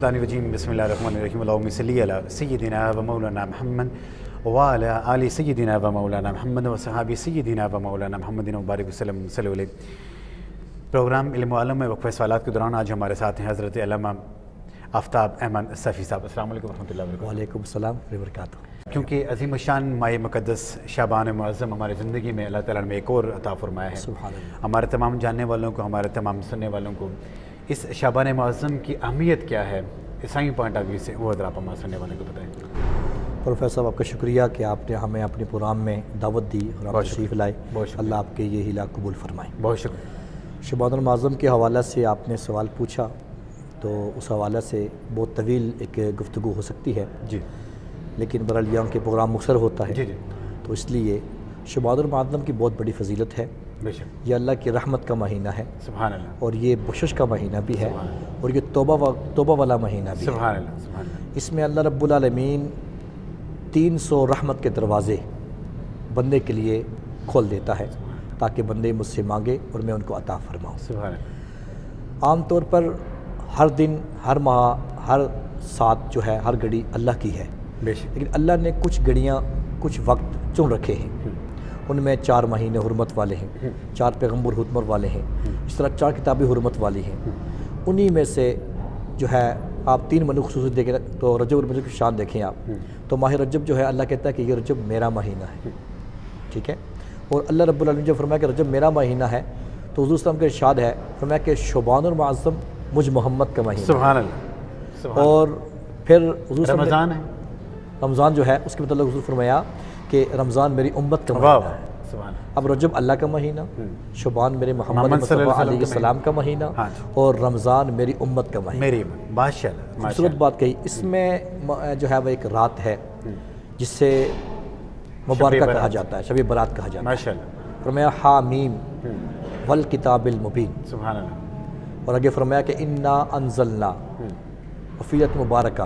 الرجیم بسم اللہ الرحمن الرحیم اللہم صلی علی سیدنا و مولانا محمد وعلی آل سیدنا و مولانا محمد و صحابی سیدنا و مولانا محمد مبارک وسلم صلی اللہ علیہ۔ پروگرام علم و علم میں وقفہ سوالات کے دوران آج ہمارے ساتھ ہیں حضرت علامہ آفتاب احمد صفی صاحب۔ السلام علیکم ورحمۃ اللہ وبرکاتہ۔ وعلیکم السلام ورحمۃ اللہ وبرکاتہ۔ کیونکہ عظیم الشان ماہ مقدس شعبان معظم ہماری زندگی میں اللہ تعالیٰ نے ایک اور عطا فرمایا ہے۔ سبحان اللہ۔ ہمارے تمام جاننے والوں کو، ہمارے تمام سننے والوں کو اس شعبان معظم کی اہمیت کیا ہے عیسائی پوائنٹ آف ویو سے، وہ ذرا آپ ہمارے سننے والوں کو بتائیں۔ پروفیسر صاحب آپ کا شکریہ کہ آپ نے ہمیں اپنے پروگرام میں دعوت دی اور آپ تشریف لائے۔ اللہ آپ کے یہ ہیلا قبول فرمائے۔ بہت شکریہ۔ شعبان المعظم کے حوالے سے آپ نے سوال پوچھا تو اس حوالے سے بہت طویل ایک گفتگو ہو سکتی ہے جی، لیکن برحال یہاں کے پروگرام مختصر ہوتا ہے، جی جی، تو اس لیے شعبان المعظم کی بہت بڑی فضیلت ہے۔ بے شک، یہ اللہ کی رحمت کا مہینہ ہے سبحان اللہ، اور یہ بخشش کا مہینہ بھی ہے سبحان اللہ، اور یہ توبہ والا مہینہ بھی ہے۔ سبحان اللہ، سبحان اللہ، اس میں اللہ رب العالمین 300 رحمت کے دروازے بندے کے لیے کھول دیتا ہے تاکہ بندے مجھ سے مانگے اور میں ان کو عطا فرماؤں۔ سبحان اللہ، عام طور پر ہر دن، ہر ماہ، ہر ساتھ جو ہے، ہر گھڑی اللہ کی ہے، بے شک، لیکن اللہ نے کچھ گھڑیاں، کچھ وقت چن رکھے ہیں۔ ان میں 4 مہینے حرمت والے ہیں، 4 پیغمبر حرمت والے ہیں، اس طرح 4 کتابیں حرمت والی ہیں۔ انہی میں سے جو ہے آپ 3 مہینے خصوصی دیکھیں تو رجب اور رجب کی شان دیکھیں آپ، تو ماہ رجب جو ہے اللہ کہتا ہے کہ یہ رجب میرا مہینہ ہے، ٹھیک ہے۔ اور اللہ رب العالمین جب فرمایا کہ رجب میرا مہینہ ہے تو حضور صلی اللہ علیہ وسلم کا ارشاد ہے، فرمایا کہ شعبان المعظم مجھ محمد کا مہینہ، سبحان اللہ، سبحان اور پھر حضور صلی اللہ علیہ رمضان ہے، وسلم رمضان جو ہے اس کے متعلق حضور فرمایا کہ رمضان میری امت کا واہ، مہینہ ہے۔ سبحان اللہ، اب رجب اللہ کا مہینہ، شعبان میرے محمد محمد صلی اللہ مصطفیٰ علیہ علیہ السلام کا مہینہ، ہاں جی، اور رمضان میری امت کا مہینہ۔ میری ماشاء اللہ، خوبصورت بات کہی۔ اس میں جو ہے وہ ایک رات ہے جس سے مبارکہ کہا جاتا ہے، شب برات کہا جاتا ہے۔ ماشاء اللہ، فرمایا حامیم والکتاب المبین، سبحان اللہ، اور آگے فرمایا کہ انا انزلنا وفیت مبارکہ،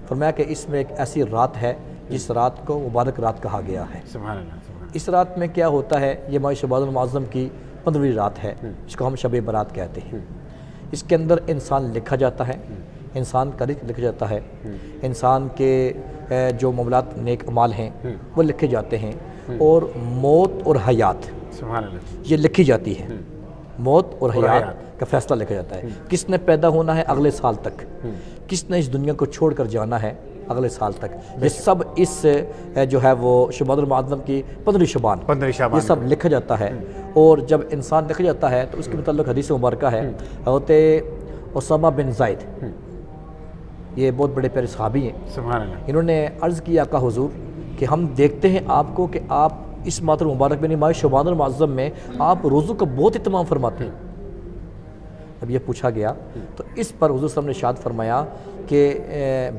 فرمایا کہ اس میں ایک ایسی رات ہے جس رات کو مبارک رات کہا گیا ہے۔ سبحان اللہ، سبحان اللہ، اس رات میں کیا ہوتا ہے؟ یہ ماہ شعبان المعظم کی 15ویں رات ہے، جس کو ہم شب برات کہتے ہیں۔ اس کے اندر انسان لکھا جاتا ہے، انسان کا رزق لکھا جاتا ہے، انسان کے جو معاملات نیک اعمال ہیں وہ لکھے جاتے ہیں، اور موت اور حیات سبحان اللہ، یہ لکھی جاتی ہے۔ موت اور حیات کا فیصلہ لکھا جاتا ہے، کس نے پیدا ہونا ہے اگلے سال تک، کس نے اس دنیا کو چھوڑ کر جانا ہے اگلے سال تک، یہ سب اس جو ہے وہ شعبان المعظم کی 15 شعبان، 15 شعبان یہ سب لکھا جاتا ہے۔ اور جب انسان لکھا جاتا ہے تو اس کے متعلق حدیث مبارکہ ہے، حضرت اسامہ بن زید، یہ بہت بڑے پیارے صحابی ہیں، سبحان اللہ، انہوں نے عرض کیا کہ حضور کہ ہم دیکھتے ہیں آپ کو کہ آپ اس ماہ مبارک میں ماہ شعبان المعظم میں آپ روزوں کا بہت اہتمام فرماتے ہیں۔ جب یہ پوچھا گیا تو اس پر حضور صلی اللہ علیہ وسلم نے ارشاد فرمایا کہ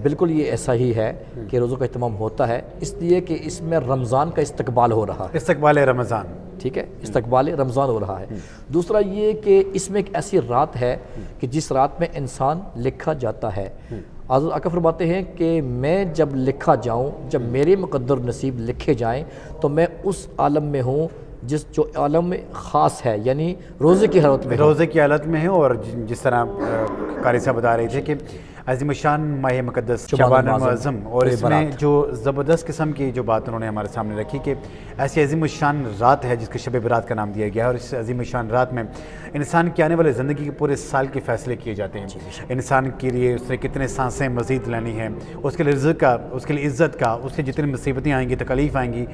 بالکل یہ ایسا ہی ہے کہ روزوں کا اہتمام ہوتا ہے، اس لیے کہ اس میں رمضان کا استقبال ہو رہا ہے، استقبال رمضان، ٹھیک ہے، استقبال رمضان ہو رہا ہے۔ دوسرا یہ کہ اس میں ایک ایسی رات ہے کہ جس رات میں انسان لکھا جاتا ہے۔ حضرت آقا فرماتے ہیں کہ میں جب لکھا جاؤں، جب میرے مقدر نصیب لکھے جائیں تو میں اس عالم میں ہوں جو عالم خاص ہے، یعنی روزے کی حالت میں، روزے کی حالت میں ہے۔ اور جس طرح قاری صاحب بتا رہے تھے کہ عظیم الشان ماہ مقدس شعبان المعظم، اور اس میں جو زبردست قسم کی جو بات انہوں نے ہمارے سامنے رکھی کہ ایسی عظیم الشان رات ہے جس کو شب برات کا نام دیا گیا ہے، اور اس عظیم الشان رات میں انسان کی آنے والے زندگی کے پورے سال کے فیصلے کیے جاتے ہیں۔ انسان کے لیے اس نے کتنے سانسیں مزید لینی ہیں، اس کے لیے رزق کا، اس کے لیے عزت کا، اس کے جتنی مصیبتیں آئیں گی، تکلیف آئیں گی،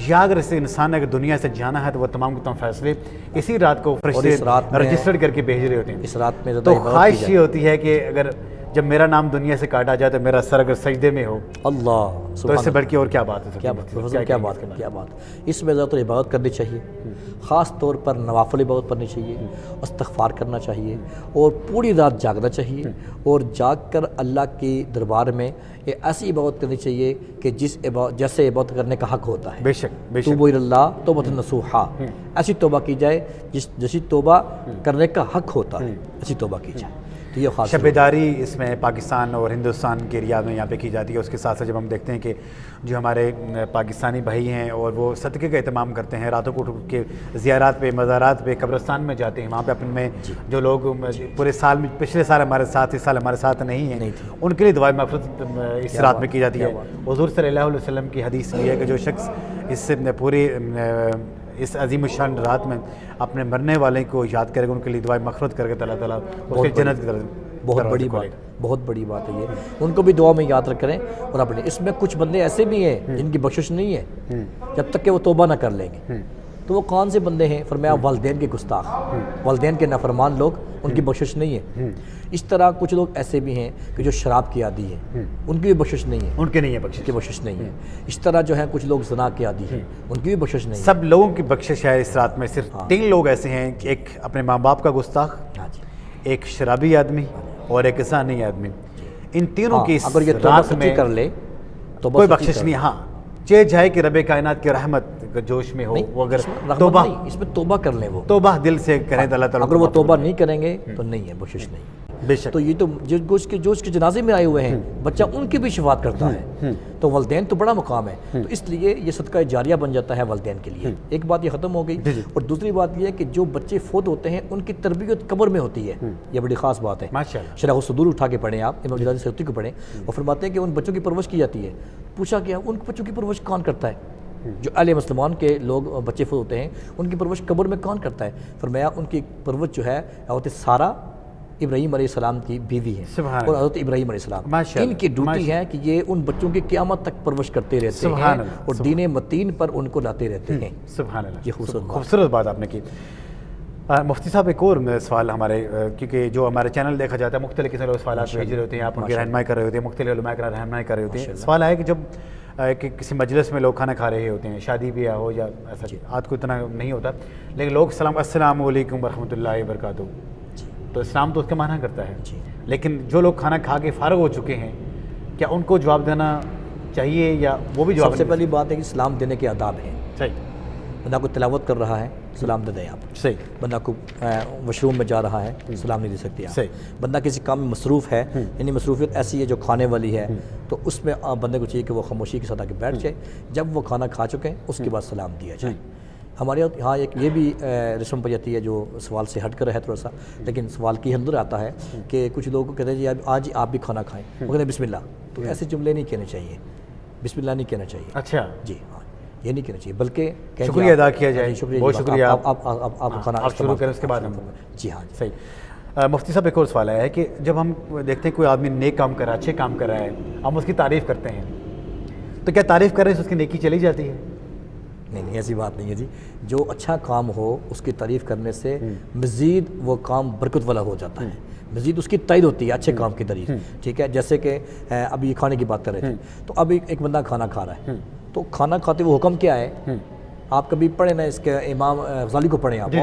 یا اگر اس انسان نے اگر دنیا سے جانا ہے تو وہ تمام کے تمام فیصلے اسی رات کو فرشتے رجسٹر کر کے بھیج رہے ہوتے ہیں۔ اس رات میں تو خواہش یہ ہوتی ہے کہ اگر جب میرا نام دنیا سے کاٹا جائے تو میرا سر اگر سجدے میں ہو، اللہ تو اس سے بڑھ کے اور کیا بات ہے؟ کیا بات، اس میں زیادہ تر عبادت کرنی چاہیے، خاص طور پر نوافل عبادت پڑھنی چاہیے، استغفار کرنا چاہیے، اور پوری رات جاگنا چاہیے، اور جاگ کر اللہ کی دربار میں ایسی عبادت کرنی چاہیے کہ جیسے عبادت کرنے کا حق ہوتا ہے۔ بے شک، بے شک، توبوا اللہ توبۃ نصوحا، ایسی توبہ کی جائے جیسی توبہ کرنے کا حق ہوتا ہے، ایسی توبہ کی جائے۔ تو یہ خاص شبیداری اس میں پاکستان اور ہندوستان کے ایریاد میں یہاں پہ کی جاتی ہے. اس کے ساتھ ساتھ جب ہم دیکھتے ہیں کہ جو ہمارے پاکستانی بھائی ہیں اور وہ صدقے کا اہتمام کرتے ہیں, راتوں کو اٹھ کے زیارات پہ, مزارات پہ, قبرستان میں جاتے ہیں, وہاں پہ اپنے میں جو لوگ پورے سال میں پچھلے سال ہمارے ساتھ, اس سال ہمارے ساتھ نہیں ہیں, ان کے لیے دعائیں مغفرت اس رات میں کی جاتی ہے. حضور صلی اللہ علیہ وسلم کی حدیث یہ ہے کہ جو شخص اس پوری اس عظیم الشان رات میں اپنے مرنے والے کو یاد کرے گا, ان کے لیے دعائیں مغفرت کر کے اللہ تعالیٰ اس کے جنت کی طرف. بہت بڑی بات ہے یہ, ان کو بھی دعا میں یاد رکھ کریں. اور اپنے اس میں کچھ بندے ایسے بھی ہیں جن کی بخشش نہیں ہے جب تک کہ وہ توبہ نہ کر لیں گے. تو وہ کون سے بندے ہیں؟ فرمایا والدین کے گستاخ, والدین کے نافرمان لوگ, ان کی بخشش نہیں ہے. اس طرح کچھ لوگ ایسے بھی ہیں کہ جو شراب کے عادی ہیں, ان کی بھی بخشش نہیں ہے, ان کے نہیں ہے بخشش نہیں ہے. اس طرح جو ہیں کچھ لوگ زنا کے عادی ہیں, ان کی بھی بشش نہیں ہے. سب لوگوں کی بخشش ہے اس رات میں. صرف 3 لوگ ایسے ہیں کہ ایک اپنے ماں باپ کا گستاخ, ایک شرابی آدمی اور ایک زانی آدمی. ان تینوں کی اگر یہ توبہ میں کر لے تو کوئی بخشش نہیں. ہاں چاہے جائے کہ رب کائنات کی رحمت جوش میں ہو, وہ اگر توبہ, اس میں توبہ کر لیں, وہ توبہ دل سے کریں تو اللہ تعالیٰ, اگر وہ توبہ نہیں کریں گے تو نہیں ہے, بخشش نہیں. بے شک. تو یہ تو جو اس کے جنازے میں آئے ہوئے ہیں بچہ, ان کی بھی شفاعت کرتا ہے. تو والدین تو بڑا مقام ہے, تو اس لیے یہ صدقہ جاریہ بن جاتا ہے والدین کے لیے. ایک بات یہ ختم ہو گئی. اور دوسری بات یہ ہے کہ جو بچے فوت ہوتے ہیں ان کی تربیت قبر میں ہوتی ہے. یہ بڑی خاص بات ہے. شرح الصدور اٹھا کے پڑھیں آپ, امام جلال سیوطی کو پڑھیں, اور فرماتے ہیں کہ ان بچوں کی پرورش کی جاتی ہے. پوچھا گیا ان بچوں کی پرورش کون کرتا ہے؟ جو اہل مسلمان کے لوگ بچے فوت ہوتے ہیں ان کی پرورش قبر میں کون کرتا ہے؟ فرمایا ان کی پرورش جو ہے حضرت سارہ ابراہیم علیہ السلام کی بیوی ہے, اور حضرت ابراہیم علیہ السلام, ان کی ڈیوٹی ہے کہ یہ ان بچوں کی قیامت تک پرورش کرتے رہتے ہیں اور دین متین پر ان کو لاتے رہتے ہیں. سبحان اللہ. یہ خوبصورت بات آپ نے کی. مفتی صاحب ایک اور سوال ہمارے, کیونکہ جو ہمارے چینل دیکھا جاتا ہے مختلف قسم کے سوالات بھیج رہے ہوتے ہیں, آپ ان کی رہنمائی کر رہے ہوتے ہیں, مختلف علماء کی رہنمائی کر رہے ہوتے ہیں. سوال ہے کہ جب کہ کسی مجلس میں لوگ کھانا کھا رہے ہوتے ہیں, شادی بیاہ ہو یا ایسا, آج کو اتنا نہیں ہوتا, لیکن لوگ السلام علیکم ورحمۃ اللہ وبرکاتہ, تو اسلام تو اس کا معنی کرتا ہے, لیکن جو لوگ کھانا کھا کے فارغ ہو چکے ہیں کیا ان کو جواب دینا چاہیے یا وہ بھی جواب؟ سب سے پہلی بات ہے کہ سلام دینے کے آداب ہیں. صحیح. بندہ کو تلاوت کر رہا ہے, سلام دے دیں آپ. صحیح. بندہ کو واش روم میں جا رہا ہے, سلام نہیں دے سکتے آپ. صحیح. بندہ کسی کام میں مصروف ہے, یعنی مصروفیت ایسی ہے جو کھانے والی ہے, تو اس میں بندے کو چاہیے کہ وہ خاموشی کے ساتھ آ کے بیٹھ جائے. جب وہ کھانا کھا چکے ہیں اس کے بعد سلام دیا جائے. ہمارے یہاں ایک یہ بھی رسم پہ جاتی ہے جو سوال سے ہٹ کر ہے تھوڑا سا, لیکن سوال کی اندر آتا ہے کہ کچھ لوگوں کو کہتے ہیں جی آج آپ بھی کھانا کھائیں, وہ کہتے ہیں بسم اللہ. تو ایسے جملے نہیں کہنے چاہیے, بسم اللہ نہیں کہنا چاہیے. اچھا جی, ہاں یہ نہیں کہنا چاہیے, بلکہ شکریہ ادا کیا جائے. بہت شکریہ, آپ کھانا شروع کریں اس کے بعد. جی ہاں صحیح. مفتی صاحب ایک اور سوال ہے کہ جب ہم دیکھتے ہیں کوئی آدمی نیک کام کر رہا ہے, اچھے کام کر رہا ہے, ہم اس کی تعریف کرتے ہیں, تو کیا تعریف کر رہے ہیں اس کی نیکی چلی جاتی ہے؟ نہیں, ایسی بات نہیں ہے جی. جو اچھا کام ہو اس کی تعریف کرنے سے مزید وہ کام برکت والا ہو جاتا ہے, مزید اس کی تائید ہوتی ہے اچھے کام کی تعریف. ٹھیک ہے, جیسے کہ ابھی یہ کھانے کی بات کر رہے تھے, تو اب ایک بندہ کھانا کھا رہا ہے, تو کھانا کھاتے وہ حکم کیا ہے؟ آپ کبھی پڑھیں نا اس کے امام غزالی کو پڑھیں آپ,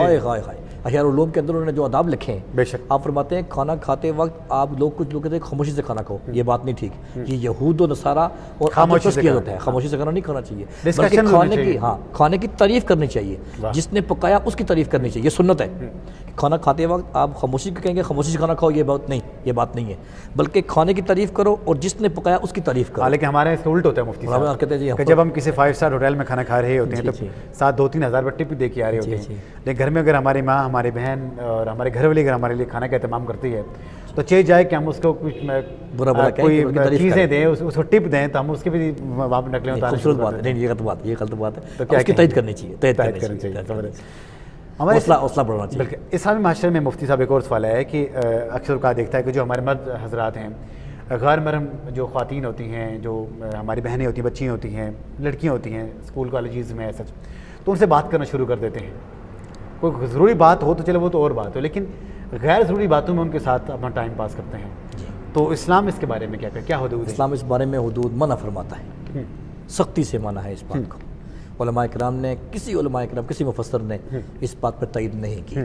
احیاء العلوم کے اندر انہوں نے جو آداب لکھے ہیں, بے شک, آپ فرماتے ہیں کھانا کھاتے وقت آپ لوگ کچھ لوگ کہتے ہیں خاموشی سے کھانا کھاؤ. یہ بات نہیں ٹھیک, یہ یہود و نصارہ اور خاموشی سے ہوتا ہے. خاموشی سے کھانا نہیں کھانا چاہیے, بلکہ کھانے کی تعریف کرنی چاہیے. جس نے پکایا اس کی تعریف کرنی چاہیے, یہ سنت ہے. کھانا کھاتے وقت آپ خاموشی کو کہیں گے خاموشی سے کھانا کھاؤ, یہ بات نہیں ہے, بلکہ کھانے کی تعریف کرو اور جس نے پکایا اس کی تعریف کرو. حالانکہ ہمارے اس کا الٹ ہوتا ہے مفتی صاحب, کہتے ہیں کہ جب ہم کسی 5 اسٹار ہوٹل میں کھانا کھا رہے ہوتے ہیں تو ساتھ 2-3 ہزار بٹے بھی دے کے آ رہے ہوتے ہیں, لیکن گھر میں اگر ہماری ماں, ہماری بہن اور ہمارے گھر والی اگر ہمارے لیے کھانا کا اہتمام کرتی ہے تو چاہیے جائے کہ ہم اس کو کچھ کوئی چیزیں دیں, اس کو ٹپ دیں, تو ہم اس کے بھی وہاں پہ نقلیں اتاریں. خوبصورت بات ہے, نہیں یہ غلط بات ہے, تو اس کی تائید کرنی چاہیے, حوصلہ بڑھانا چاہیے. بلکہ اسلامی معاشرے میں مفتی صاحب ایک اور سوال ہے کہ اکثر کا دیکھتا ہے کہ جو ہمارے مرد حضرات ہیں, غیر محرم جو خواتین ہوتی ہیں, جو ہماری بہنیں ہوتی ہیں, بچیاں ہوتی ہیں, لڑکیاں ہوتی ہیں اسکول کالجز میں سچ, تو ان سے بات کرنا شروع کر دیتے ہیں. کوئی ضروری بات ہو تو چلے وہ تو اور بات ہو, لیکن غیر ضروری باتوں میں ان کے ساتھ اپنا ٹائم پاس کرتے ہیں. تو اسلام اس کے بارے میں کیا حدود ہے؟ اسلام اس بارے میں حدود منع فرماتا ہے, سختی سے منع ہے اس بات کو. علماء کرام نے کسی مفسر نے اس بات پر تائید نہیں کی,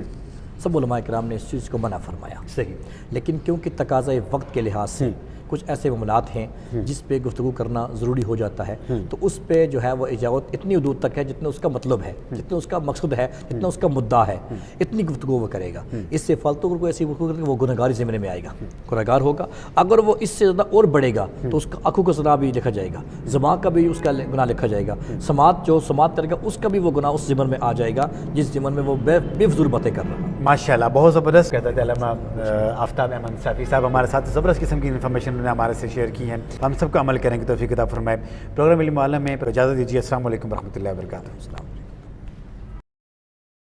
سب علماء کرام نے اس چیز کو منع فرمایا. صحیح. لیکن کیونکہ تقاضۂ وقت کے لحاظ سے کچھ ایسے معاملات ہیں جس پہ گفتگو کرنا ضروری ہو جاتا ہے، تو اس پہ جو ہے وہ اجازت اتنی حدود تک ہے جتنا اس کا مطلب ہے، جتنا اس کا مقصد ہے، جتنا اس کا مدعا ہے، اتنی گفتگو وہ کرے گا۔ اس سے فالتو کوئی ایسی گفتگو کرے گا وہ گنہگاری زمرے میں آئے گا، گنہگار ہوگا۔ اگر وہ اس سے زیادہ اور بڑھے گا تو اس کا آنکھوں کا زنا بھی لکھا جائے گا، زبان کا بھی اس کا گناہ لکھا جائے گا، سماعت جو سماعت کرے گا اس کا بھی وہ گناہ اس ضمن میں آ جائے گا جس ضمن میں وہ بے فضول باتیں کر رہا ہے۔ ماشاءاللہ، بہت زبردست کہتا تھا علامہ آفتاب احمد صافی صاحب ہمارے ساتھ زبردست قسم کی انفارمیشن انہوں نے ہمارے سے شیئر کی ہے، ہم سب کو عمل کریں گے، توفیق عطا فرمائے۔ پروگرام علم عالم میں اجازت دیجیے، السلام علیکم ورحمۃ اللہ وبرکاتہ۔